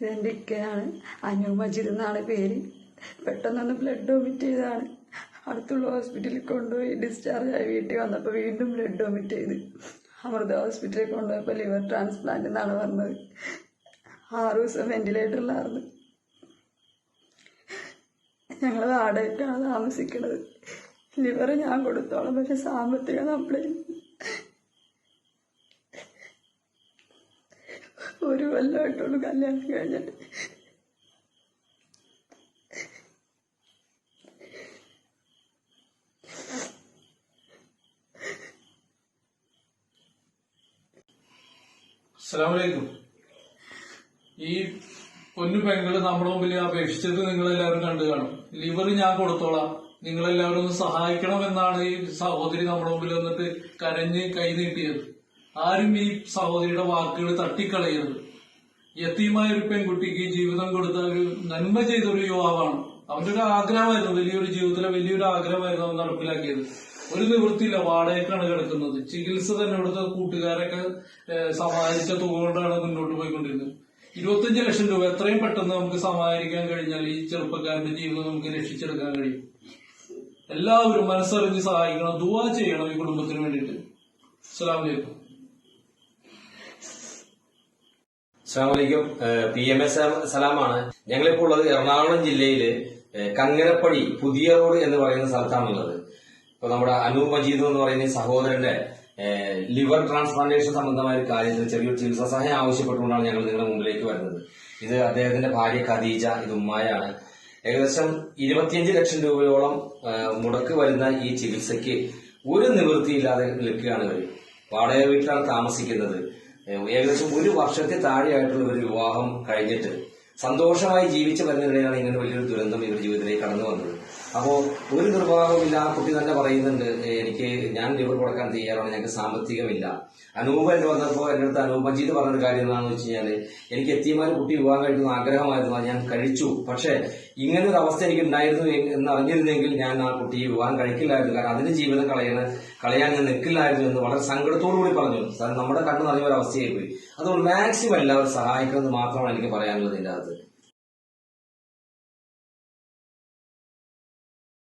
ഇതെൻ്റെ ഇക്കയാണ്. അനു മജീദ് എന്നാണ് പേര്. പെട്ടെന്നൊന്ന് ബ്ലഡ് വൊമിറ്റ് ചെയ്തതാണ്. അടുത്തുള്ള ഹോസ്പിറ്റലിൽ കൊണ്ടുപോയി ഡിസ്ചാർജ് ആയി വീട്ടിൽ വന്നപ്പോൾ വീണ്ടും ബ്ലഡ് വൊമിറ്റ് ചെയ്ത് അമൃത ഹോസ്പിറ്റലിൽ കൊണ്ടുപോയപ്പോൾ ലിവർ ട്രാൻസ്പ്ലാന്റ് എന്നാണ് പറഞ്ഞത്. 6 ദിവസം വെന്റിലേറ്ററിലായിരുന്നു. ഞങ്ങൾ വാടകയ്ക്കാണ് താമസിക്കുന്നത്. ലിവർ ഞാൻ കൊടുത്തോളാം, പക്ഷെ സാമ്പത്തികം നമ്മളെ 1 കൊല്ലമായിട്ടുള്ളൂ കല്യാണം കഴിഞ്ഞിട്ട്. അസ്സലാമലൈക്കും. ഈ പൊന്നു പെങ്ങള് നമ്മുടെ മുമ്പിൽ അപേക്ഷിച്ചത് നിങ്ങളെല്ലാവരും കണ്ടു കാണും. ലിവർ ഞാൻ കൊടുത്തോളാം, നിങ്ങളെല്ലാവരും ഒന്ന് സഹായിക്കണം എന്നാണ് ഈ സഹോദരി നമ്മുടെ മുമ്പിൽ വന്നിട്ട് കരഞ്ഞ് കൈ നീട്ടിയത്. ആരും ഈ സഹോദരിയുടെ വാക്കുകൾ തട്ടിക്കളയരുത്. യത്തീമായ ഒരു പെൺകുട്ടിക്ക് ജീവിതം കൊടുത്ത ഒരു നന്മ ചെയ്ത ഒരു യുവാവാണ്. അവന്റെ ഒരു ആഗ്രഹമായിരുന്നു, വലിയൊരു ജീവിതത്തിലെ വലിയൊരു ആഗ്രഹമായിരുന്നു അവൻ നടപ്പിലാക്കിയത്. ഒരു നിവൃത്തിയില്ല, വാടകയ്ക്കാണ് കിടക്കുന്നത്. ചികിത്സ തന്നെ ഇവിടുത്തെ കൂട്ടുകാരൊക്കെ സമാഹരിച്ച തുക കൊണ്ടാണ് മുന്നോട്ട് പോയിക്കൊണ്ടിരുന്നത്. 25 ലക്ഷം രൂപ എത്രയും പെട്ടെന്ന് നമുക്ക് സമാഹരിക്കാൻ കഴിഞ്ഞാൽ ഈ ചെറുപ്പക്കാരന്റെ ജീവിതം നമുക്ക് രക്ഷിച്ചെടുക്കാൻ കഴിയും. എല്ലാവരും മനസ്സറിഞ്ഞ് സഹായിക്കണം, ദുആ ചെയ്യണം ഈ കുടുംബത്തിന് വേണ്ടിയിട്ട്. അസ്സലാമു അലൈക്കും. അസ്സലാമലൈക്കും. PMS സലാമാണ്. ഞങ്ങളിപ്പോൾ ഉള്ളത് എറണാകുളം ജില്ലയില് കങ്ങരപ്പടി പുതിയ റോഡ് എന്ന് പറയുന്ന സ്ഥലത്താണുള്ളത്. ഇപ്പൊ നമ്മുടെ അനൂപ് മജീദ് എന്ന് പറയുന്ന സഹോദരന്റെ ലിവർ ട്രാൻസ്പ്ലാന്റേഷൻ സംബന്ധമായ ഒരു കാര്യത്തിൽ ചെറിയൊരു ചികിത്സാ സഹായം ആവശ്യപ്പെട്ടുകൊണ്ടാണ് ഞങ്ങൾ നിങ്ങളുടെ മുമ്പിലേക്ക് വരുന്നത്. ഇത് അദ്ദേഹത്തിന്റെ ഭാര്യ ഖദീജ, ഇത് ഉമ്മായാണ്. ഏകദേശം 25 ലക്ഷം രൂപയോളം മുടക്ക് വരുന്ന ഈ ചികിത്സയ്ക്ക് ഒരു നിവൃത്തിയില്ലാതെ നിൽക്കുകയാണ് ഇവർ. വാടക വീട്ടിലാണ് താമസിക്കുന്നത്. ഏകദേശം 1 വർഷത്തെ താഴെയായിട്ടുള്ള ഒരു വിവാഹം കഴിഞ്ഞിട്ട് സന്തോഷമായി ജീവിച്ചു വരുന്നതിനിടെയാണ് ഇങ്ങനെ വലിയൊരു ദുരന്തം ഇവരുടെ ജീവിതത്തിലേക്ക് കടന്നു വന്നത്. അപ്പോ ഒരു നിർവാഹമില്ല. ആ കുട്ടി തന്നെ പറയുന്നുണ്ട്, ഞാൻ ലിവർ കൊടുക്കാൻ തയ്യാറാണ്, ഞങ്ങൾക്ക് സാമ്പത്തികമില്ല. അനൂപ് എന്ന് വന്നപ്പോൾ എന്റെ അടുത്ത് അനൂപ് മജീദ് പറഞ്ഞൊരു കാര്യം എന്താണെന്ന് വെച്ച് കഴിഞ്ഞാല്, എനിക്ക് യത്തീമായ കുട്ടി വിവാഹം കഴിക്കുന്ന ആഗ്രഹമായിരുന്നു, അത് ഞാൻ കഴിച്ചു. പക്ഷെ ഇങ്ങനൊരു അവസ്ഥ എനിക്ക് ഉണ്ടായിരുന്നു എന്ന് അറിഞ്ഞിരുന്നെങ്കിൽ ഞാൻ ആ കുട്ടിയെ വിവാഹം കഴിക്കില്ലായിരുന്നു. കാരണം അതിന്റെ ജീവിതം കളയാൻ ഞാൻ നിൽക്കില്ലായിരുന്നു എന്ന് വളരെ സങ്കടത്തോടു കൂടി പറഞ്ഞു. നമ്മുടെ കണ്ണു നിറഞ്ഞ ഒരു അവസ്ഥയായി പോയി. അതുകൊണ്ട് മാക്സിമം എല്ലാവരും സഹായിക്കണമെന്ന് മാത്രമാണ് എനിക്ക് പറയാനുള്ളത് ഇതിന്റെ അകത്ത്.